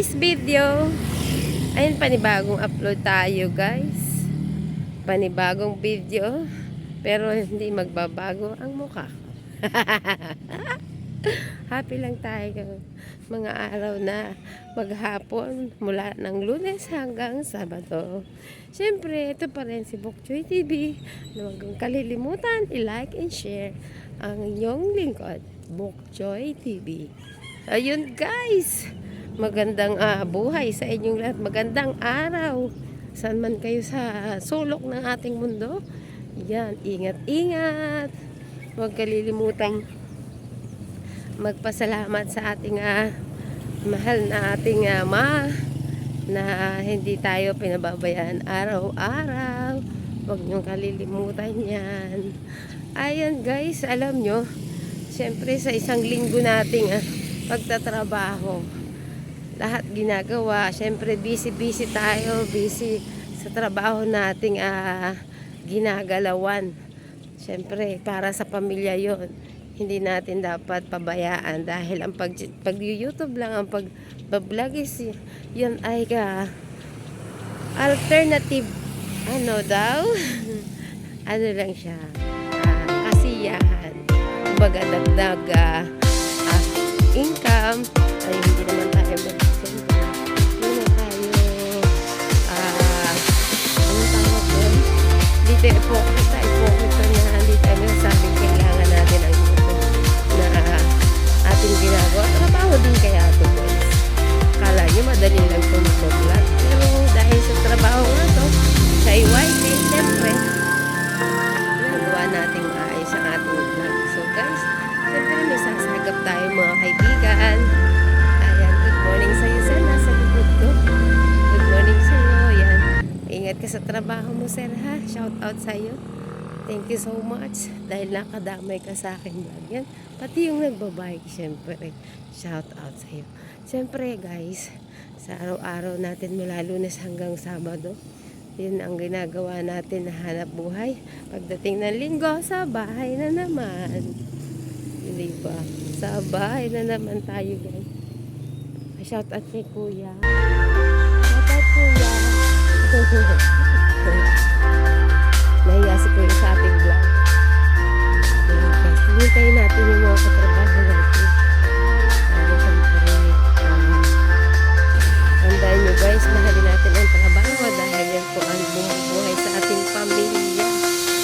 today's video, ayun, panibagong upload tayo guys. Panibagong video, pero hindi magbabago ang mukha ko. Happy lang tayo mga araw na maghapon mula ng Lunes hanggang Sabado. Siyempre, ito pa rin si Bokchoy TV. Huwag kang kalilimutan i-like and share ang inyong lingkod, Bokchoy TV. Ayun guys, magandang buhay sa inyong lahat. Magandang araw. Saan man kayo sa sulok ng ating mundo. Yan, ingat-ingat. Huwag kalilimutang magpasalamat sa ating mahal na ating ama na hindi tayo pinababayaan araw-araw. Huwag niyong kalilimutan yan. Ayan guys, alam nyo, siyempre sa isang linggo nating pagtatrabaho, lahat ginagawa, siyempre busy tayo, busy sa trabaho nating ginagalawan. Siyempre para sa pamilya yon, hindi natin dapat pabayaan dahil ang pag-YouTube lang, ang pag-vlog is yun ay alternative ano daw ano lang siya, kasiyahan, kumbaga dagdag income. Ay hindi naman tayo mag-siyempre hindi na tayo anong tawag doon, dito i-focus na hindi tayo nasabing kailangan natin ang na ating ginagawa. Trabaho din kaya ito guys. Kala nyo madali lang ito mag-vlog, pero dahil sa trabaho nga ito sa YT, siyempre ginagawa natin maayos ang ating vlog. So guys, siyempre may sasagap tayo mga kaibigan. Ayan, good morning sa iyo sir, nasa likod ko. Good morning sa iyo. Ayan, ingat ka sa trabaho mo sir ha. Shout out sa iyo. Thank you so much dahil nakadamay ka sa akin vlog. Yan, pati yung nagbabike, syempre shout out sa iyo. Syempre guys, sa araw-araw natin mula Lunes hanggang Sabado, yun ang ginagawa natin na hanap buhay. Pagdating ng Linggo, sa bahay na naman. Hindi ba? Sa bahay na naman tayo guys. Shout out kay Kuya. Shout out Kuya. Nahiya si Kuya sa ating vlog. Hintayin natin yung mga katrabaho natin. Tandaan nyo guys, mahalin natin ang trabaho dahil yan po ang bumubuhay sa ating pamilya.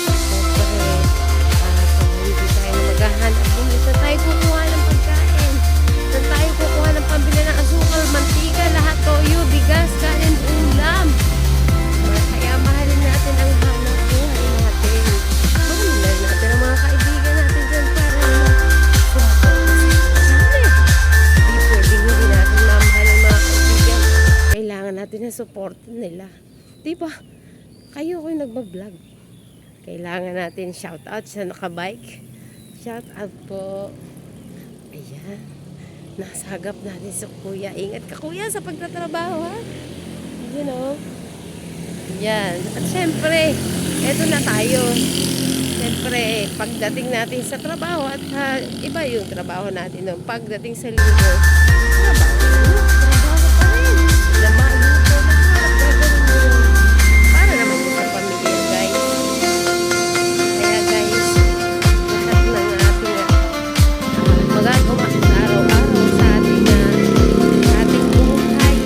Siyempre, kung hindi tayo maghahanap, saan tayo kukuha ng pagkain? Saan tayo kukuha ng pambili ng asukal, mantika, lahat, toyo, bigas, kanin, ulam? Kaya mahalin natin ang hanap buhay natin. Mahalin natin ang mga kaibigan natin dyan para hindi pwedeng hindi natin mamahal ang mga kaibigan. Kailangan natin na support nila. Diba? Kayo ko yung nagbablog. Kailangan natin shout out sa nakabike. Shout out po. Ayan. Nasagap natin sa Kuya. Ingat ka Kuya sa pagtatrabaho ha. You know. Yan. At syempre, eto na tayo. Syempre, pagdating natin sa trabaho at iba yung trabaho natin. No? Pagdating sa linggo, trabaho pa rin. Lamayo ko na harap gagawin mo. Para naman yung sa pamilya, guys. Kaya guys, lahat ng ating magagawa sa araw-araw sa ating buhay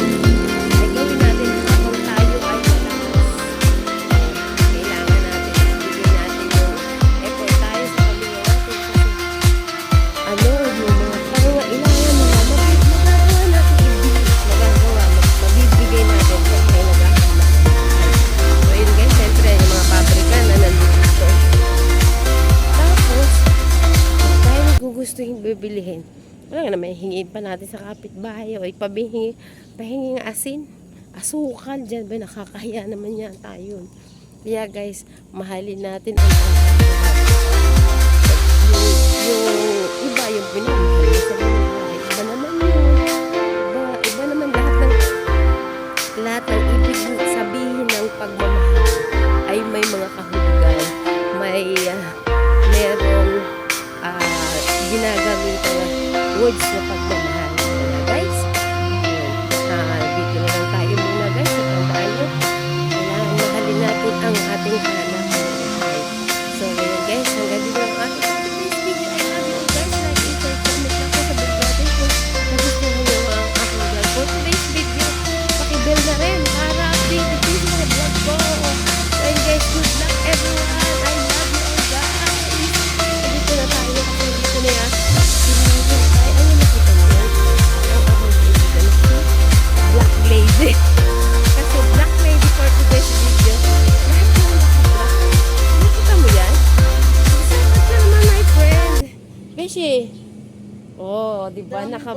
ay gawin natin habang tayo ay malakas. Kailangan natin bigyan natin yung effort tayo sa pamilya natin kasi yung mga pangailangan na magagawa natin mabibigay natin kung may naghahanap. So yun guys, siyempre yung mga pabrika na nandito. Tapos tayo gusto yung bibilihin, wala nga naman, hingin pa natin sa kapitbahay o ipahingi ng asin, asukal dyan ba, nakakahiya naman yan tayo. Kaya guys, mahalin natin ang yung iba yung pinag-ibig sa buhay. Iba naman yun. Iba naman lahat ng ibig sabihin ng pagmamahal ay may mga kahulugan, merong ginagamitan na words na pagmamahal. Guys,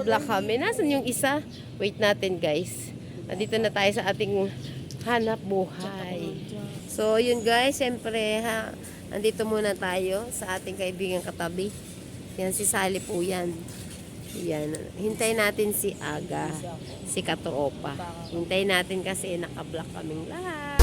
naka-block kami. Nasaan yung isa? Wait natin guys. Nandito na tayo sa ating hanap buhay. So yun guys, syempre ha, andito muna tayo sa ating kaibigan katabi. Yan si Sally po yan. Yan. Hintayin natin si Aga, si Katropa. Hintayin natin kasi naka-block kaming lahat.